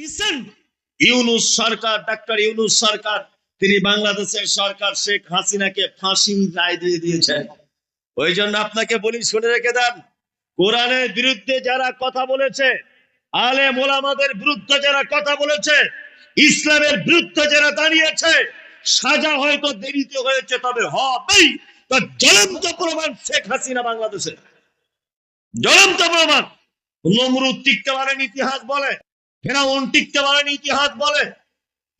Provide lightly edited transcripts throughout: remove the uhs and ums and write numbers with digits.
Recent Yunus সরকার, doctor Yunus সরকার, তিনি বাংলাদেশের সরকার শেখ হাসিনাকে ফাঁসির রায় দিয়ে দিয়েছেন। ওই জন্য আপনাকে বলি, শুনে রেখে দেন, কোরআনের বিরুদ্ধে যারা কথা বলেছে, আলেম ওলামাদের বিরুদ্ধে যারা কথা বলেছে, ইসলামের বিরুদ্ধে যারা দাঁড়িয়েছে, সাজা হয়তো দেরিতে হয়েছে, তবে হবেই। তার জ্বলন্ত প্রমাণ শেখ হাসিনা বাংলাদেশে, জ্বলন্ত প্রমাণ। নমরুদ টিকতে পারেন ইতিহাস বলে, ফেরাউন টিকতে পারেন ইতিহাস বলে,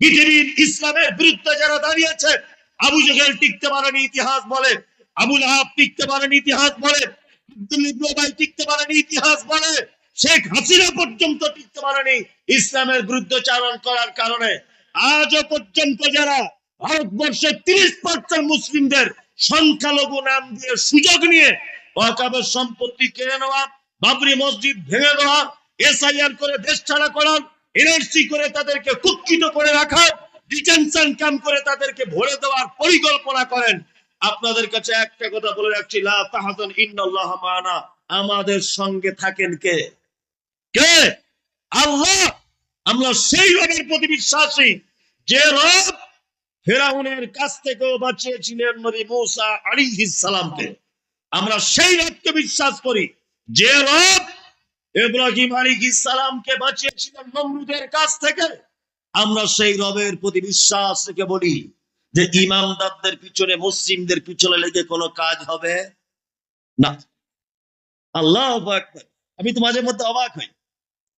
পৃথিবীর ইসলামের বিরুদ্ধে যারা দাঁড়িয়েছে, আবু জেহেল টিকতে পারেন ইতিহাস বলে, আবু লাহাব টিকতে পারেন ইতিহাস বলে, আব্দুল ইবনে টিকতে পারেন ইতিহাস বলে, শেখ হাসিনা পর্যন্ত টিকতে পারেনি ইসলামের বিরুদ্ধচারণ করার কারণে। আজও পর্যন্ত যারা ভারতবর্ষের 30% মুসলিমদের সংখ্যালঘু নাম দিয়ে সুযোগ নিয়ে ওয়াকাবের সম্পত্তি কেড়ে নেওয়া, বাবরি মসজিদ ভেঙে দেওয়া, এসআইআর করে দেশ ছাড়া করা, এনআরসি করে তাদেরকে কুক্ষিত করে রাখা, ডিটেনশন ক্যাম্প করে তাদেরকে ভরে দেওয়ার পরিকল্পনা করেন, আপনাদের কাছে একটা কথা বলে রাখছি, লা তাহজান ইন্নাল্লাহা মা'ানা, আমাদের সঙ্গে থাকেন কে? কে? আল্লাহ। আমরা সেই রবের প্রতি বিশ্বাসী যে রব ফেরাউনের কাছ থেকেও বাঁচিয়েছিলেন নবী মুসা আলাইহিস সালামকে। আমরা সেই রবকে বিশ্বাস করি যে রব ইব্রাহিম আলাইহিস সালামকে বাঁচিয়েছিলেন নমরুদের কাছ থেকে। আমরা সেই রবের প্রতি বিশ্বাস রেখে বলি যে ইমামদারদের পিছনে, মুসলিমদের পিছনে লেগে কোনো কাজ হবে না। আল্লাহু আকবার। আমি তো মাঝে মধ্যে অবাক হই,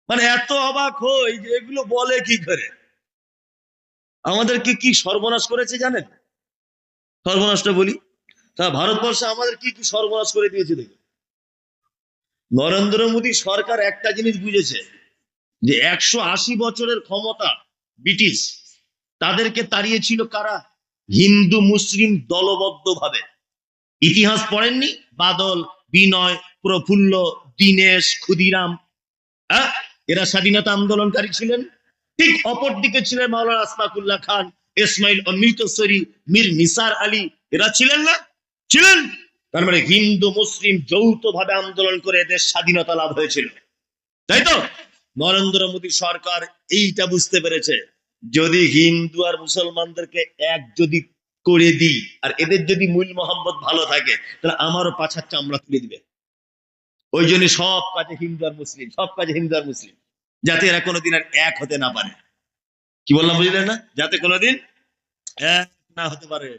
মানে এত অবাক হই যে এগুলো বলে কি করে। আমাদেরকে কি সর্বনাশ করেছে জানেন? সর্বনাশটা বলি, তা ভারতবর্ষে আমাদের কি কি সর্বনাশ করে দিয়েছে দেখুন। নরেন্দ্র মোদী সরকার একটা জিনিস বুঝেছে যে 180 বছরের ক্ষমতা ব্রিটিশ, তাদেরকে তাড়িয়েছিল কারা? হিন্দু মুসলিম দলবদ্ধ ভাবে। ইতিহাস পড়েননি? বাদল, বিনয়, প্রফুল্ল, দীনেশ, ক্ষুদিরাম, এরা স্বাধীনতা আন্দোলনকারী ছিলেন। ঠিক অপর দিকে ছিলেন মাওলানা আশফাকুল্লাহ খান, ইসমাইল অমৃতসরী, মীর নিসার আলী, এরা ছিলেন না? ছিলেন। তার মানে হিন্দু মুসলিম যৌথ ভাবে আন্দোলন করে এদের স্বাধীনতা লাভ হয়েছিল, তাই তো? নরেন্দ্র মোদী সরকার এইটা বুঝতে পেরেছে, যদি হিন্দু আর মুসলমানদেরকে এক যদি করে দিই, আর এদের যদি মূল মোহাম্মদ ভালো থাকে, তাহলে আমারও পাছার চামড়া তুলে দিবে। ওই জন্য সব কাজে হিন্দু আর মুসলিম, সব কাজে হিন্দু আর মুসলিম, যাতে এরা কোনোদিন আর এক হতে না পারে। কি বললাম বুঝলেন না? যাতে কোনোদিন এক না হতে পারে।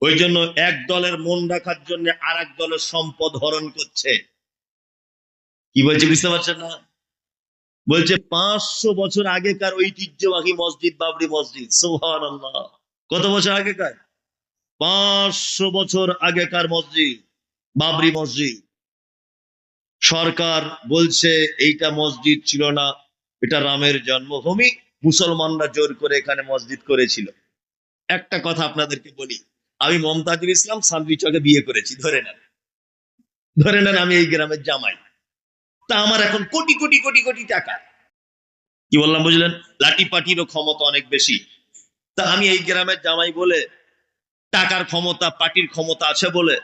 ওই জন্য এক দলের মন রাখার জন্য আর এক দলের সম্পদ হরণ করছে। কি বলছে বুঝতে পারছেন না? বলছে 500 বছর আগেকার ঐতিহ্যবাহী মসজিদ বাবরি মসজিদ, সুবহানাল্লাহ। কত বছর আগেকার? 500 বছর আগেকার মসজিদ বাবরি মসজিদ। সরকার বলছে এইটা মসজিদ ছিল না, এটা রামের জন্মভূমি, মুসলমানরা জোর করে এখানে মসজিদ করেছিল। একটা কথা আপনাদেরকে বলি, আমি মমতাজুল ইসলাম সান্দ্রি চকে বিয়ে করেছি, ধরে নেন আমি এই গ্রামের জামাই। তা আমার এখন কোটি কোটি কোটি কোটি টাকা। কি বললাম বুঝলেন? লাঠি পাটিরও ক্ষমতা অনেক বেশি। তা আমি এই গ্রামের জামাই বলে, টাকার ক্ষমতা, পার্টির ক্ষমতা আছে বলে,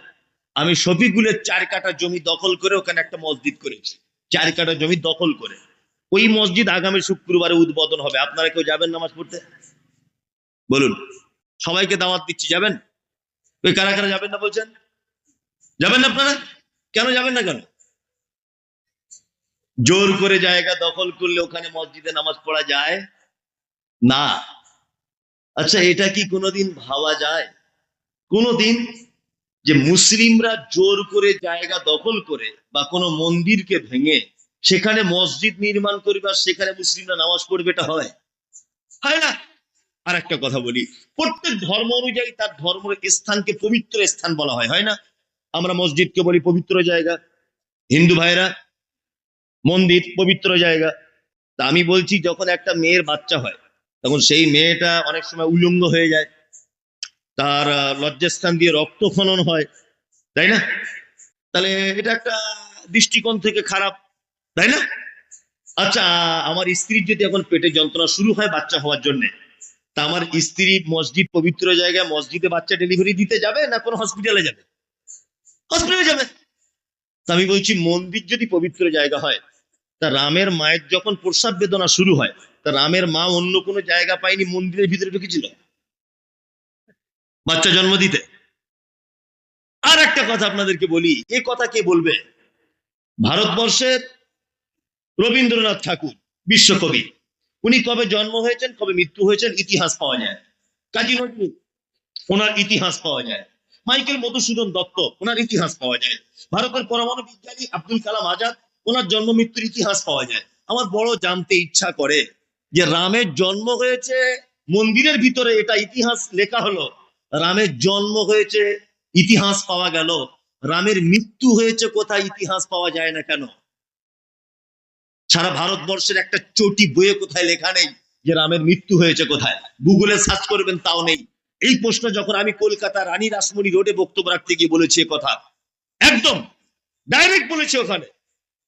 আমি শফিকুলের 4 কাঠা জমি দখল করে ওখানে একটা মসজিদ করেছি। 4 কাঠা জমি দখল করে ওই মসজিদ আগামী শুক্রবারে উদ্বোধন হবে। আপনারা কেউ যাবেন নামাজ পড়তে? বলুন, সবাইকে দাওয়াত দিচ্ছি, যাবেন? ওই কারা কারা যাবেন না বলছেন? যাবেন না আপনারা? কেন যাবেন না? কেন? জোর করে জায়গা দখল করলে ওখানে মসজিদে নামাজ পড়া যায় না। আচ্ছা, এটা কি কোনোদিন ভাবা যায় কোনোদিন যে মুসলিমরা জোর করে জায়গা দখল করে বা কোনো মন্দিরকে ভেঙে সেখানে মসজিদ নির্মাণ করবে আর সেখানে মুসলিমরা নামাজ পড়বে? এটা হয় না? আর একটা কথা বলি, প্রত্যেক ধর্ম অনুযায়ী তার ধর্মের স্থানকে পবিত্র স্থান বলা হয় না? আমরা মসজিদকে বলি পবিত্র জায়গা, হিন্দু ভাইরা মন্দির পবিত্র জায়গা। তা আমি বলছি, যখন একটা মেয়ের বাচ্চা হয় তখন সেই মেয়েটা অনেক সময় উলঙ্গ হয়ে যায়, তার লজ্জাস্থান দিয়ে রক্তক্ষরণ হয়, তাই না? তাহলে এটা একটা দৃষ্টিকোণ থেকে খারাপ, তাই না? আচ্ছা, আমার স্ত্রীর যদি এখন পেটে যন্ত্রণা শুরু হয় বাচ্চা হওয়ার জন্য, তা আমার স্ত্রী মসজিদ পবিত্র জায়গায় মসজিদে বাচ্চা ডেলিভারি দিতে যাবে না কোন হসপিটালে যাবে? হসপিটালে যাবে। তা আমি বলছি, মন্দির যদি পবিত্র জায়গা হয়, তা রামের মায়ের যখন প্রসব বেদনা শুরু হয় তা রামের মা অন্য কোনো জায়গা পায়নি, মন্দিরের ভিতরে ঢুকেছিল বাচ্চা জন্ম দিতে। আর একটা কথা আপনাদেরকে বলি, এই কথা কে বলবে? ভারতবর্ষের রবীন্দ্রনাথ ঠাকুর, বিশ্বকবি, উনি কবে জন্ম হয়েছেন, কবে মৃত্যু হয়েছেন, ইতিহাস পাওয়া যায়। কাজী নজরুল, ওনার ইতিহাস পাওয়া যায়। মাইকেল মধুসূদন দত্ত, ওনার ইতিহাস পাওয়া যায়। ভারতের পরমাণু বিজ্ঞানী আব্দুল কালাম আজাদ, ওনার জন্ম মৃত্যুর ইতিহাস পাওয়া যায়। আমার বড় জানতে ইচ্ছা করে যে রামের জন্ম হয়েছে মন্দিরের ভিতরে, এটা ইতিহাস লেখা হলো। রামের জন্ম হয়েছে, ইতিহাস পাওয়া গেল। রামের মৃত্যু হয়েছে কোথায়, ইতিহাস পাওয়া যায় না কেন? সারা ভারতবর্ষের একটা চটি বইয়ে কোথায় লেখা নেই যে রামের মৃত্যু হয়েছে কোথায়। গুগলে সার্চ করবেন, তাও নেই। এই প্রশ্ন যখন আমি কলকাতা রানী রাসমণি রোডে বক্তব্য রাখতে গিয়ে বলেছি, কথা একদম ডাইরেক্ট বলেছে ওখানে,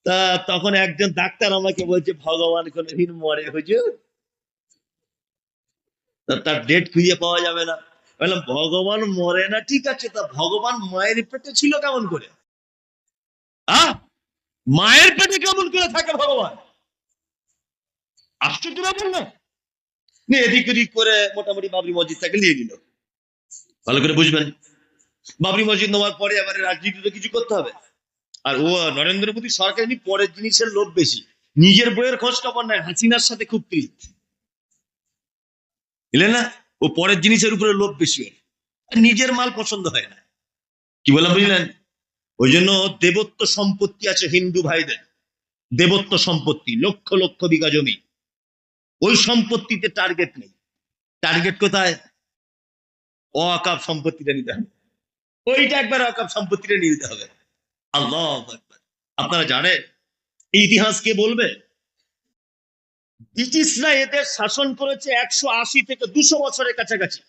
তা তখন একজন ডাক্তার আমাকে বলছে ভগবান কোনদিন মরে হুজুর? তার ডেট খুঁজে পাওয়া যাবে না। বললাম ভগবান মরে না, ঠিক আছে, তা ভগবান মায়ের পেটে ছিল কেমন করে? মায়ের পেটে কেমন করে থাকে ভগবান? আশ্চর্য ব্যাপার না? এদিক ওদিক করে মোটামুটি বাবরি মসজিদটাকে নিয়ে নিল। ভালো করে বুঝবেন, বাবরি মসজিদ নেওয়ার পরে এবারে রাজনীতিতে কিছু করতে হবে। আর ও নরেন্দ্র মোদী সরকার এমনি পরের জিনিসের লোভ বেশি, নিজের বইয়ের খোঁজ খবর নেয়। হাসিনার সাথে খুব প্রীত, বুঝলেন না? ও পরের জিনিসের উপরে লোভ বেশি, নিজের মাল পছন্দ হয় না। কি বললাম বুঝলেন? ওই জন্য দেবত্ব সম্পত্তি আছে হিন্দু ভাইদের, দেবত্ব সম্পত্তি, লক্ষ লক্ষ বিঘা জমি। ওই সম্পত্তিতে টার্গেট নেই। টার্গেট কোথায়? ওয়াকাফ সম্পত্তিটা নিতে হবে। ওইটা একবার ওয়াকাফ সম্পত্তিটা নিয়ে নিতে হবে। আল্লাহু আকবার। আপনারা জানেন এই ইতিহাস কে বলবে? ব্রিটিশরা এদের শাসন করেছে 180 থেকে 200 বছরের কাছাকাছি।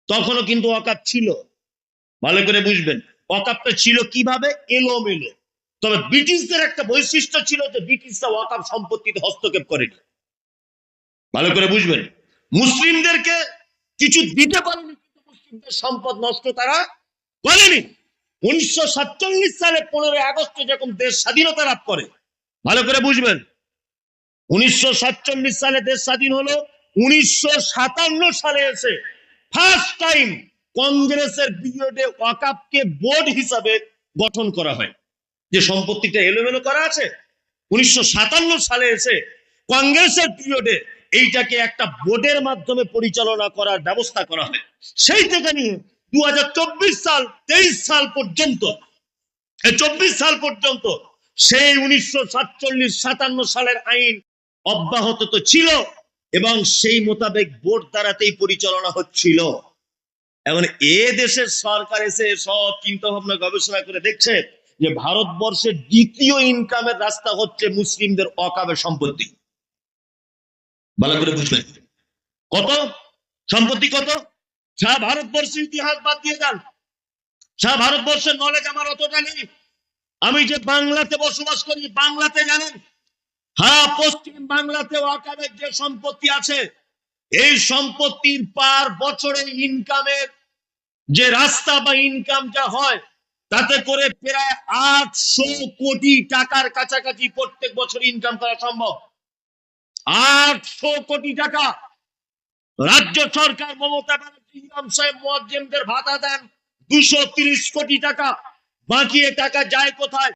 তখনও কিন্তু ওয়াকাফ ছিল। ভালো করে বুঝবেন, ওয়াকাফটা ছিল কিভাবে? এলোমেলো। তবে ব্রিটিশদের একটা বৈশিষ্ট্য ছিল যে ব্রিটিশরা ওয়াকাফ সম্পত্তিতে হস্তক্ষেপ করেনি। ভালো করে বুঝবেন, মুসলিমদেরকে কিছু দিতে পারেনি, কিন্তু মুসলিমদের সম্পদ নষ্ট তারা করেনি। 1947 সালে 15 আগস্ট যখন দেশ স্বাধীনতা লাভ করে, ভালো করে বুঝবেন, 1947 সালে দেশ স্বাধীন হলো। 1957 সালে এসে ফার্স্ট টাইম কংগ্রেসের পিরিয়ডে ওয়াকাফকে বোর্ড হিসাবে গঠন করা হয়। যে সম্পত্তিটা এলোমেলো করা আছে, 1957 সালে এসে কংগ্রেসের পিরিয়ডে এইটাকে একটা বোর্ডের মাধ্যমে পরিচালনা করার ব্যবস্থা করা হয়। সেই থেকে নিয়ে 2024 সাল 23 সাল পর্যন্ত, 24 সাল পর্যন্ত সেই 1947-57 সালের আইন অব্যাহত তো ছিল, এবং সেই মোতাবেক বোর্ড দ্বারাতেই পরিচালনা হচ্ছিল। এখন এ দেশের সরকার এসে সব চিন্তা ভাবনা গবেষণা করে দেখছে যে ভারতবর্ষের দ্বিতীয় ইনকামের রাস্তা হচ্ছে মুসলিমদের ওয়াকাফের সম্পত্তি। ভালো করে বুঝবেন, কত সম্পত্তি, কত। সারা ভারতবর্ষের ইতিহাস বাদ দিয়ে যান, সারা ভারতবর্ষের নলেজ আমার অতটা নেই। আমি যে বাংলাতে বসবাস করি, বাংলাতে জানেন, হ্যাঁ, পশ্চিম বাংলাতে ওয়াকাফের যে সম্পত্তি আছে, এই সম্পত্তির পার বছরে ইনকামের যে রাস্তা বা ইনকাম যা হয়, তাতে করে প্রায় 800 কোটি টাকার কাছাকাছি প্রত্যেক বছর ইনকাম করা সম্ভব। 800 কোটি টাকা। রাজ্য সরকার মমতা ব্যানার্জি ইমাম সাহেব মুয়াজ্জিমদের ভাতা দেন 230 কোটি টাকা। বাকি টাকা যায় কোথায়?